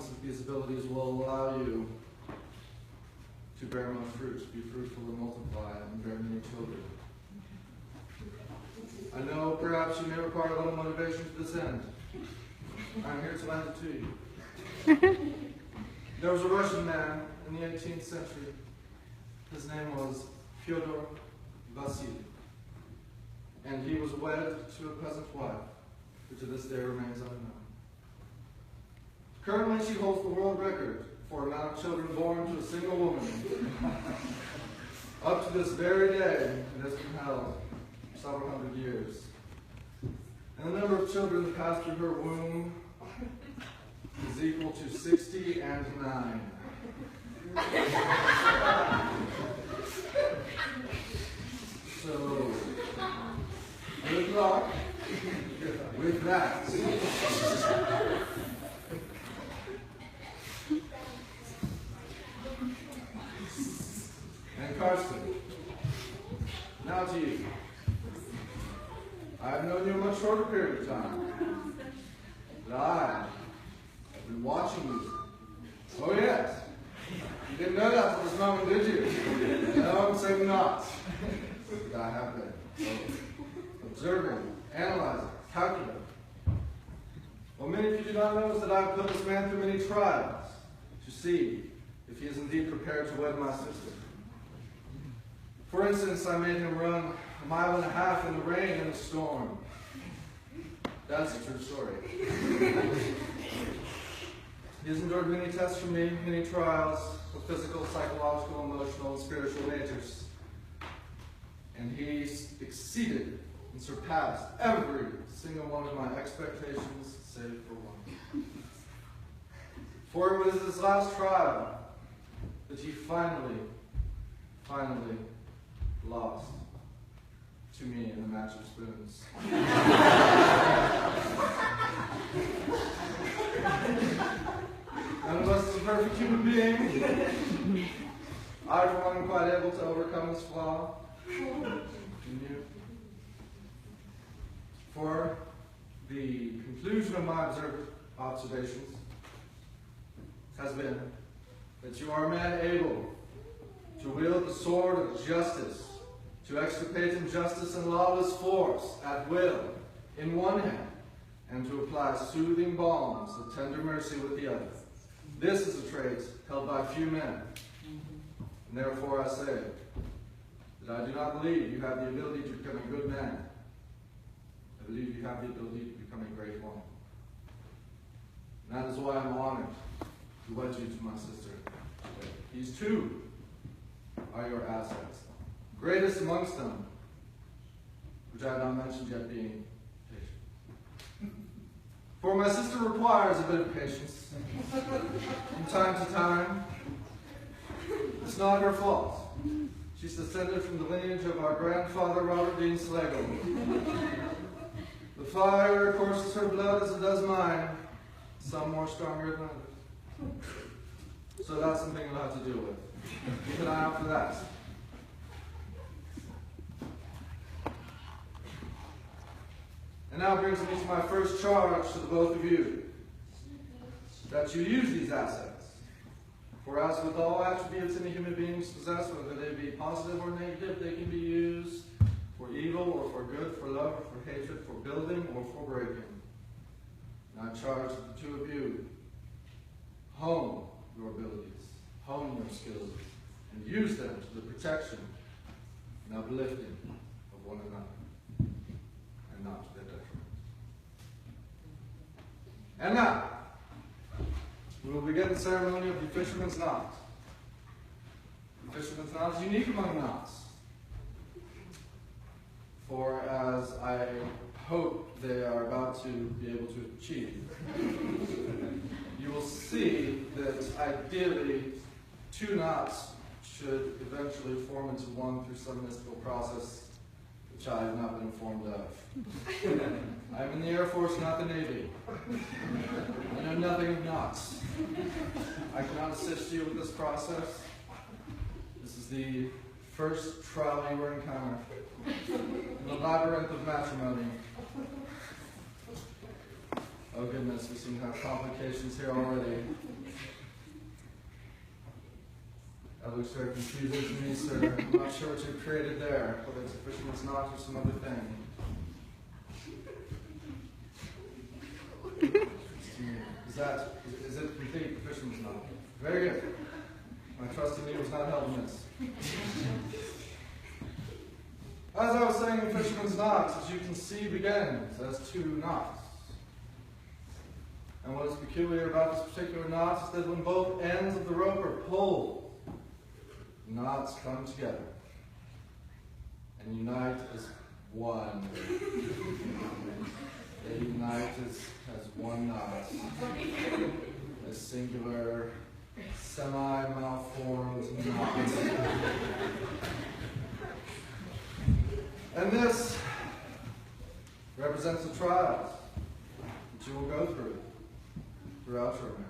that these abilities will allow you to bear much fruit, be fruitful and multiply, and bear many children. I know perhaps you may require a little motivation to this end. I'm here to lend it to you. There was a Russian man in the 18th century. His name was Fyodor Vasily. And he was wed to a peasant wife, who to this day remains unknown. Currently, she holds the world record for amount of children born to a single woman. Up to this very day, it has been held for several hundred years. And the number of children that passed through her womb is equal to 60 and 9. So, good luck with that. And Karsten, now to you. I've known you a much shorter period of time, but I have been watching you. Oh yes, you didn't know that till this moment, did you? No, I'm saying not. But I have been. So, observing, analyzing, calculating. What many of you do not know is that I have put this man through many trials to see if he is indeed prepared to wed my sister. For instance, I made him run 1.5 miles in the rain and the storm. That's a true story. He has endured many tests from me, many trials of physical, psychological, emotional, and spiritual natures. And he exceeded and surpassed every single one of my expectations, save for one. For it was his last trial that he finally lost to me in a match of spoons. None of us is a perfect human being. I, for one, am quite able to overcome this flaw. And you? For the conclusion of my observations has been that you are a man able to wield the sword of justice, to extirpate injustice and lawless force at will in one hand, and to apply soothing balms of tender mercy with the other. This is a trait held by few men. And therefore I say that I do not believe you have the ability to become a good man. I believe you have the ability to become a great one. And that is why I'm honored to wed you to my sister. These two are your assets. Greatest amongst them, which I have not mentioned yet, being patient. For my sister requires a bit of patience from time to time. It's not her fault. She's descended from the lineage of our grandfather, Robert Dean Slagle. The fire courses her blood as it does mine, some more stronger than others. So that's something you'll have to deal with. Keep an eye out for that. And now brings me to my first charge to the both of you, that you use these assets. For as with all attributes any human beings possess, whether they be positive or negative, they can be used for evil or for good, for love or for hatred, for building or for breaking. And I charge the two of you, hone your abilities, hone your skills, and use them to the protection and uplifting of one another, and not to their detriment. And now, we will begin the ceremony of the Fisherman's Knot. The Fisherman's Knot is unique among knots, for as I hope they are about to be able to achieve, you will see that ideally 2 knots should eventually form into one through some mystical process which I have not been informed of. I'm in the Air Force, not the Navy. I know nothing of knots. I cannot assist you with this process. This is the first trial you will encounter in the labyrinth of matrimony. Oh goodness, we seem to have complications here already. That looks very confusing to me, sir. I'm not sure what you've created there, whether it's a fisherman's knot or some other thing. Is it complete, the fisherman's knot? Very good. My trust in you was not held amiss. As I was saying, the fisherman's knot, as you can see, begins as 2 knots. And what is peculiar about this particular knot is that when both ends of the rope are pulled, knots come together and unite as one. They unite as one knot, a singular, semi-malformed knot. And this represents the trials that you will go through throughout your marriage.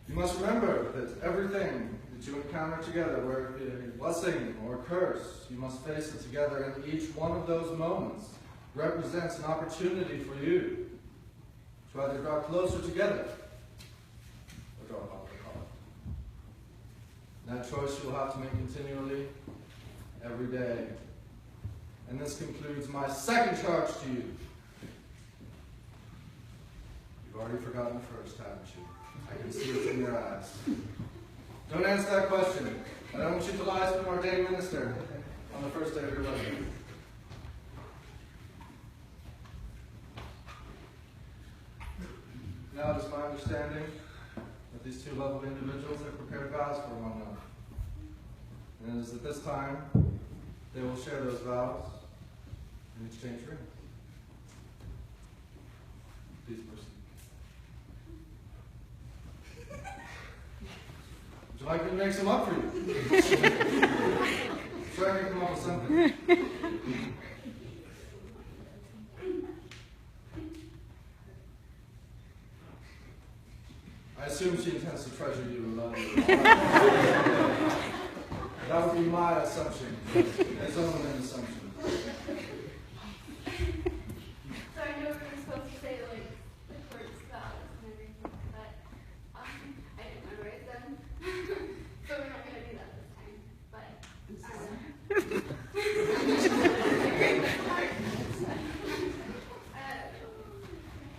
You must remember that everything that you encounter together, whether it be a blessing or a curse, you must face it together, and each one of those moments represents an opportunity for you to either draw closer together or draw farther apart. That choice you will have to make continually, every day. And this concludes my second charge to you. You've already forgotten the first, haven't you? I can see it in your eyes. Don't answer that question. I don't want you to lie to an ordained minister on the first day of your wedding. Now it is my understanding that these 2 lovely individuals have prepared vows for one another. And it is at this time they will share those vows and exchange rings. Please proceed. Would you like me to make some up for you? Sure, I can come up with something. I assume she intends to treasure you and love you. That would be my assumption. It's only an assumption. So I know we're supposed to say like the court vows and everything, but I didn't memorize them. So we're not going to do that this time. But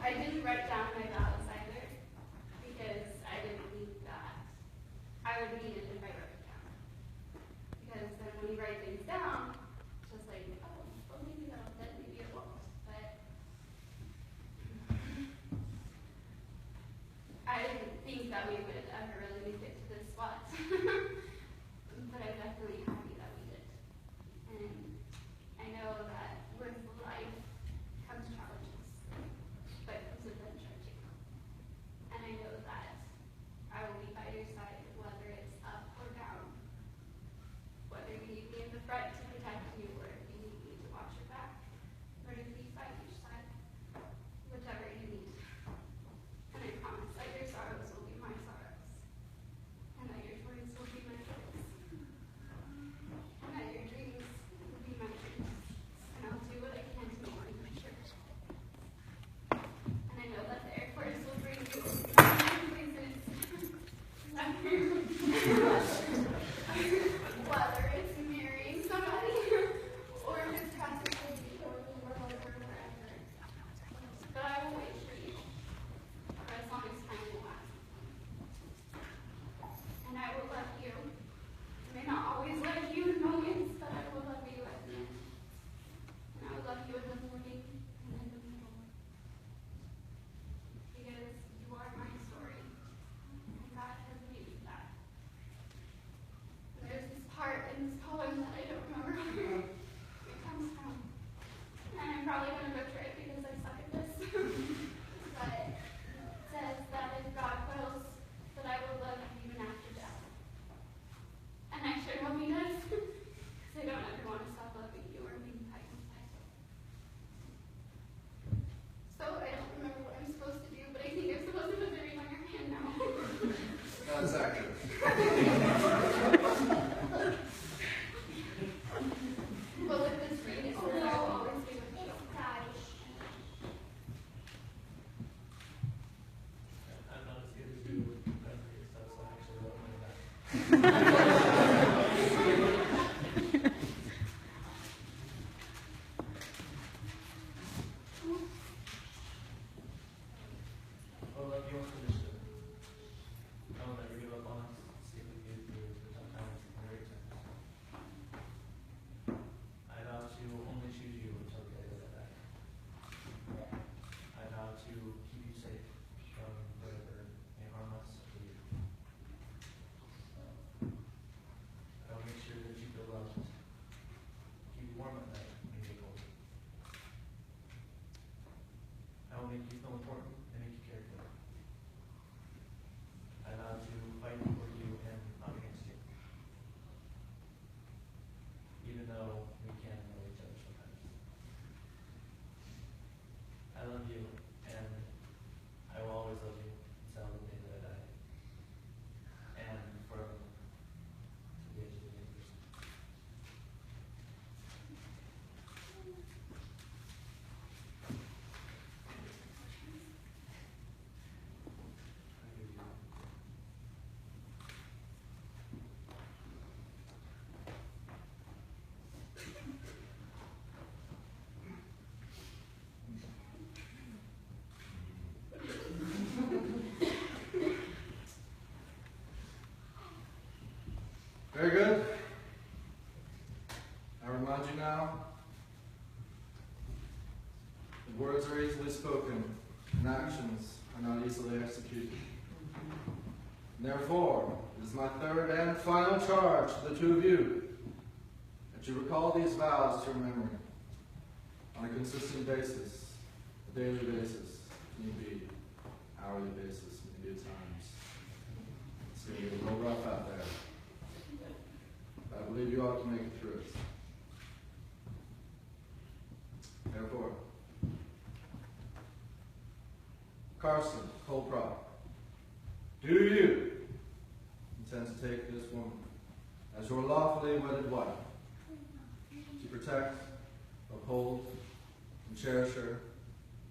I didn't write down my vows either because I didn't think that I would need it if I wrote it down. Because then when you write things down, it's just like, oh, well maybe that'll fit, maybe it won't. But I didn't think that we would ever really make it to this spot. But I'm definitely happy that we did. And I know that with life comes challenges, but comes adventure too. And I know that I will be by your side, whether it's up or down. Whether you need me in the front to protect you, or if you need me to watch your back, or to be by each side, whichever you need. And I promise that your sorrows will be my sorrows. Very good. I remind you now, that words are easily spoken, and actions are not easily executed. And therefore, it is my third and final charge to the two of you, that you recall these vows to your memory on a consistent basis, a daily basis, if need be, hourly basis, maybe at times. It's going to get a little rough out there. But I believe you ought to make it through it. Therefore, Carson Colprock, do you intend to take this woman as your lawfully wedded wife, to protect, uphold, and cherish her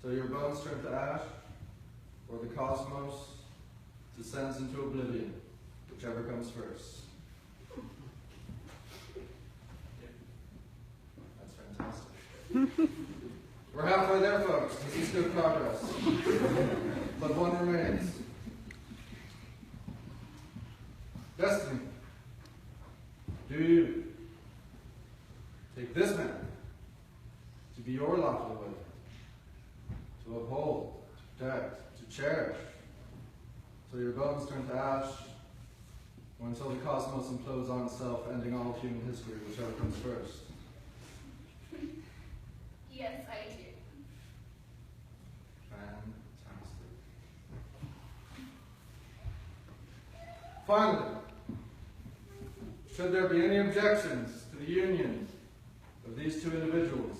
till your bones turn to ash, or the cosmos descends into oblivion, whichever comes first? That's fantastic. We're halfway there, folks. This is good progress. But one remains. Destiny, do you take this man to be your lawful wife, to uphold, to protect, to cherish, till your bones turn to ash, or until the cosmos implodes on itself, ending all of human history, whichever comes first? Yes, I do. Fantastic. Finally, should there be any objections to the union of these two individuals,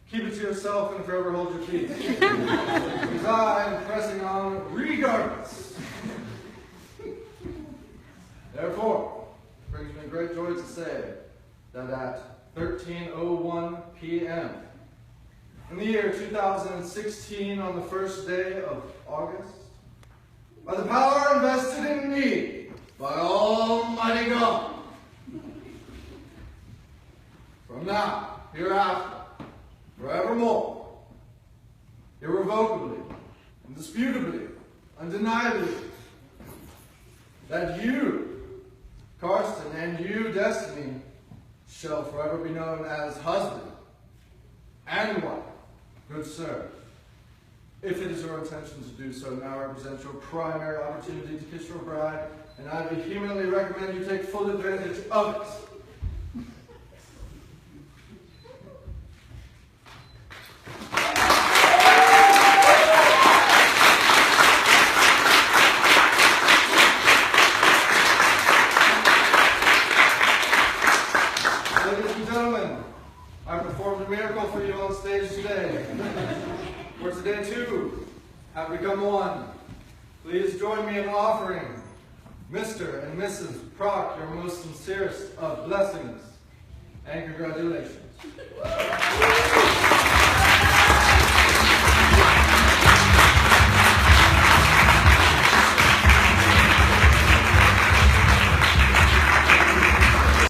keep it to yourself and forever hold your peace. Because I am pressing on regardless. Therefore, it brings me great joy to say that at 13:01 p.m. in the year 2016, on the first day of August, by the power invested in me by Almighty God, from now, hereafter, forevermore, irrevocably, indisputably, undeniably, that you, Carson, and you, Destiny, shall forever be known as husband and wife. Good sir, if it is your intention to do so, now represents your primary opportunity to kiss your bride, and I vehemently recommend you take full advantage of it. Ladies and gentlemen, I performed a miracle for you on stage today. For today, too, have become one. Please join me in offering Mr. and Mrs. Prock your most sincerest of blessings and congratulations.